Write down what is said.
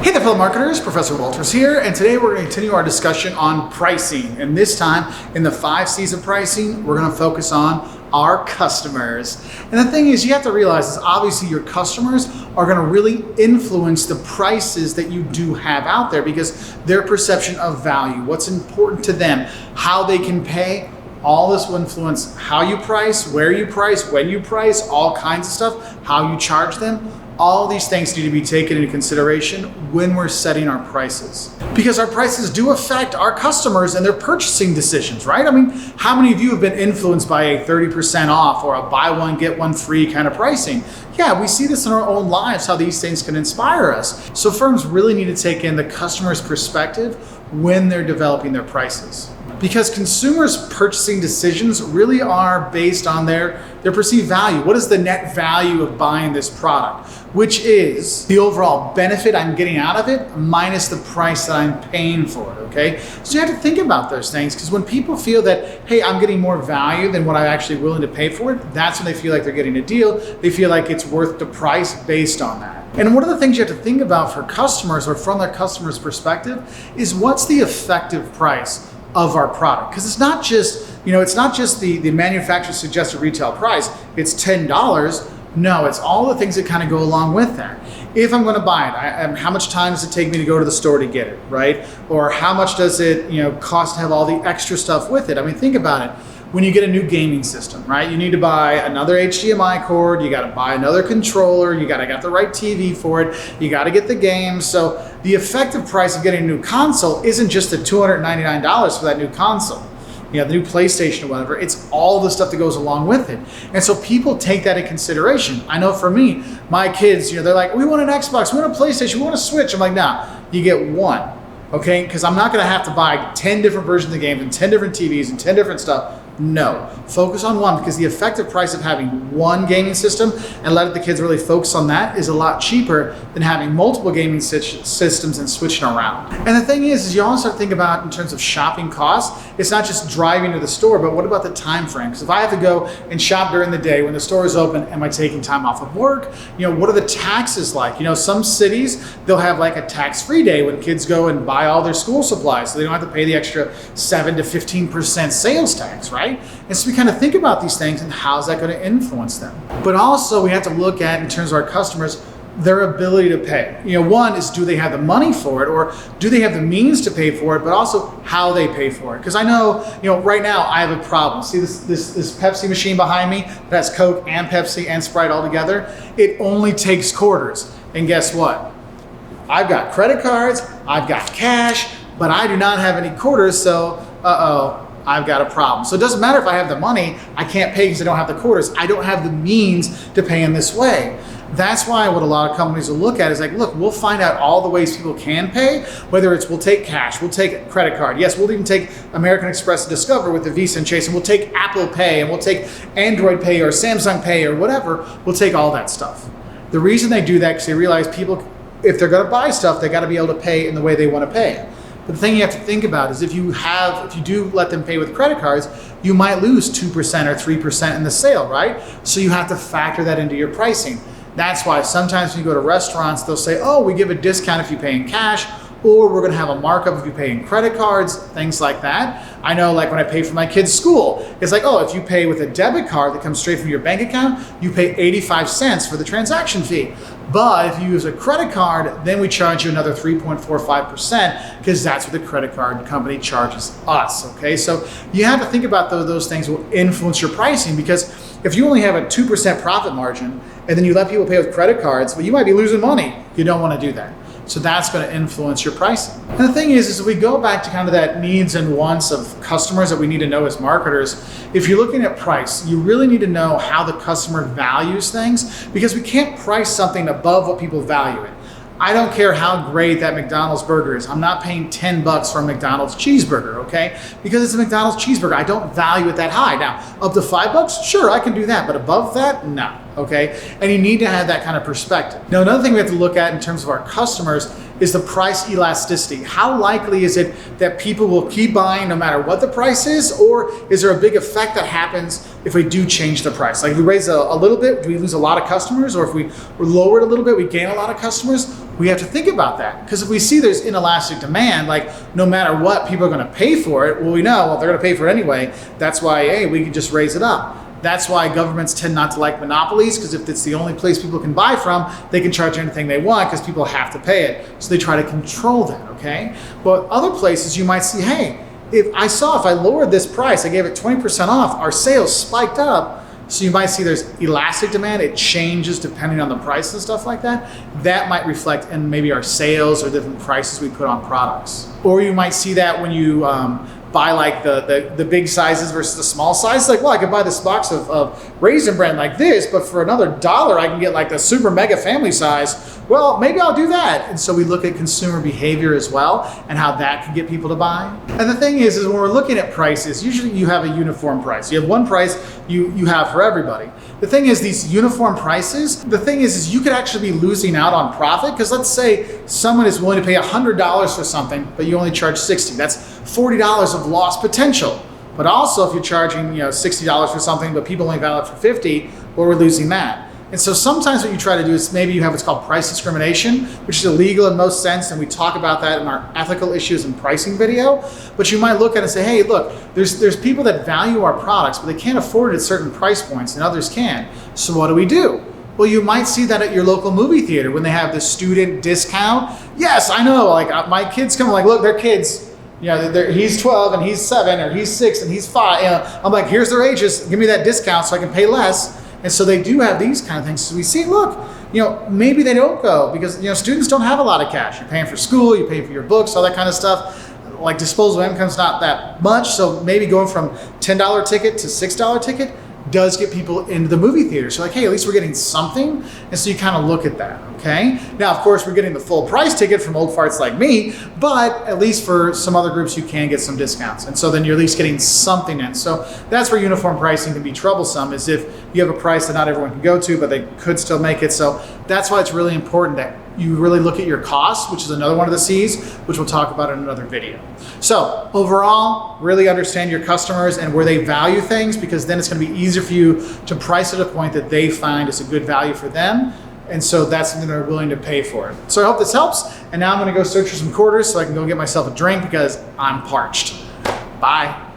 Hey there, fellow marketers, Professor Wolters here, and today we're going to continue our discussion on pricing. And this time, in the 5 C's of pricing, we're going to focus on our customers. And the thing is, you have to realize is obviously your customers are going to really influence the prices that you do have out there because their perception of value, what's important to them, how they can pay. All this will influence how you price, where you price, when you price, all kinds of stuff, how you charge them. All these things need to be taken into consideration when we're setting our prices. Because our prices do affect our customers and their purchasing decisions, right? I mean, how many of you have been influenced by a 30% off or a buy one, get one free kind of pricing? Yeah, we see this in our own lives, how these things can inspire us. So firms really need to take in the customer's perspective when they're developing their prices. Because consumers' purchasing decisions really are based on their perceived value. What is the net value of buying this product? Which is the overall benefit I'm getting out of it minus the price that I'm paying for it, okay? So you have to think about those things because when people feel that, hey, I'm getting more value than what I'm actually willing to pay for it, that's when they feel like they're getting a deal. They feel like it's worth the price based on that. And one of the things you have to think about for customers or from their customer's perspective is what's the effective price of our product? Because it's not just, it's not just the manufacturer's suggested retail price, it's $10. No, it's all the things that kind of go along with that. If I'm going to buy it, how much time does it take me to go to the store to get it, right? Or how much does it, cost to have all the extra stuff with it? I mean, think about it. When you get a new gaming system, right? You need to buy another HDMI cord, you got to buy another controller, you got to get the right TV for it, you got to get the games. So the effective price of getting a new console isn't just the $299 for that new console. The new PlayStation or whatever, it's all the stuff that goes along with it. And so people take that in consideration. I know for me, my kids, they're like, we want an Xbox, we want a PlayStation, we want a Switch. I'm like, nah, you get one, okay? Because I'm not gonna have to buy 10 different versions of the game and 10 different TVs and 10 different stuff. No, focus on one because the effective price of having one gaming system and let the kids really focus on that is a lot cheaper than having multiple gaming systems and switching around. And the thing is you also have to think about in terms of shopping costs, it's not just driving to the store, but what about the time frame? Because if I have to go and shop during the day when the store is open, am I taking time off of work? What are the taxes like? Some cities, they'll have like a tax-free day when kids go and buy all their school supplies, so they don't have to pay the extra 7 to 15% sales tax, right? And so we kind of think about these things and how's that going to influence them. But also we have to look at, in terms of our customers, their ability to pay. One is, do they have the money for it, or do they have the means to pay for it, but also how they pay for it. Because I know, right now I have a problem. See this Pepsi machine behind me that has Coke and Pepsi and Sprite all together? It only takes quarters. And guess what? I've got credit cards, I've got cash, but I do not have any quarters, so I've got a problem. So it doesn't matter if I have the money, I can't pay because I don't have the quarters. I don't have the means to pay in this way. That's why what a lot of companies will look at is like, look, we'll find out all the ways people can pay, whether it's we'll take cash, we'll take a credit card. Yes, we'll even take American Express and Discover with the Visa and Chase, and we'll take Apple Pay, and we'll take Android Pay or Samsung Pay or whatever. We'll take all that stuff. The reason they do that is because they realize people, if they're gonna buy stuff, they gotta be able to pay in the way they wanna pay. But the thing you have to think about is if you do let them pay with credit cards, you might lose 2% or 3% in the sale, right? So you have to factor that into your pricing. That's why sometimes when you go to restaurants, they'll say, oh, we give a discount if you pay in cash, or we're gonna have a markup if you pay in credit cards, things like that. I know like when I pay for my kids' school, it's like, oh, if you pay with a debit card that comes straight from your bank account, you pay 85 cents for the transaction fee. But if you use a credit card, then we charge you another 3.45% because that's what the credit card company charges us, okay? So you have to think about those things will influence your pricing because if you only have a 2% profit margin and then you let people pay with credit cards, well, you might be losing money. You don't want to do that. So that's going to influence your pricing. And the thing is if we go back to kind of that needs and wants of customers that we need to know as marketers, if you're looking at price, you really need to know how the customer values things because we can't price something above what people value it. I don't care how great that McDonald's burger is. I'm not paying $10 for a McDonald's cheeseburger, okay? Because it's a McDonald's cheeseburger. I don't value it that high. Now, up to $5, sure, I can do that, but above that, no, okay? And you need to have that kind of perspective. Now, another thing we have to look at in terms of our customers is the price elasticity. How likely is it that people will keep buying no matter what the price is, or is there a big effect that happens if we do change the price. Like if we raise a little bit, do we lose a lot of customers? Or if we lower it a little bit, we gain a lot of customers? We have to think about that. Because if we see there's inelastic demand, like no matter what, people are gonna pay for it, well, we know, well, they're gonna pay for it anyway. That's why, hey, we can just raise it up. That's why governments tend not to like monopolies, because if it's the only place people can buy from, they can charge anything they want because people have to pay it. So they try to control that, okay? But other places you might see, hey, if I lowered this price, I gave it 20% off, our sales spiked up. So you might see there's elastic demand. It changes depending on the price and stuff like that. That might reflect in maybe our sales or different prices we put on products. Or you might see that when you buy like the big sizes versus the small sizes. Like, well, I could buy this box of Raisin Bran like this, but for another $1, I can get like the super mega family size. Well, maybe I'll do that. And so we look at consumer behavior as well and how that can get people to buy. And the thing is when we're looking at prices, usually you have a uniform price. You have one price you have for everybody. The thing is these uniform prices, the thing is you could actually be losing out on profit, because let's say someone is willing to pay $100 for something, but you only charge $60. That's $40 of lost potential. But also if you're charging $60 for something, but people only value it for $50, well, we're losing that. And so sometimes what you try to do is maybe you have what's called price discrimination, which is illegal in most sense, and we talk about that in our ethical issues and pricing video. But you might look at it and say, hey, look, there's people that value our products, but they can't afford it at certain price points and others can. So what do? Well, you might see that at your local movie theater when they have the student discount. Yes, I know, like my kids come, like, look, they're kids. He's 12 and he's 7, or he's 6 and he's 5. I'm like, here's their ages, give me that discount so I can pay less. And so they do have these kind of things. So we see, look, maybe they don't go because, students don't have a lot of cash. You're paying for school, you pay for your books, all that kind of stuff. Like disposable income's not that much. So maybe going from $10 ticket to $6 ticket does get people into the movie theater. So like, hey, at least we're getting something. And so you kind of look at that, okay? Now, of course, we're getting the full price ticket from old farts like me, but at least for some other groups, you can get some discounts. And so then you're at least getting something in. So that's where uniform pricing can be troublesome, is if you have a price that not everyone can go to, but they could still make it. So that's why it's really important that you really look at your costs, which is another one of the C's, which we'll talk about in another video. So overall, really understand your customers and where they value things, because then it's going to be easier for you to price at a point that they find is a good value for them. And so that's something they're willing to pay for. So I hope this helps. And now I'm going to go search for some quarters so I can go get myself a drink because I'm parched. Bye.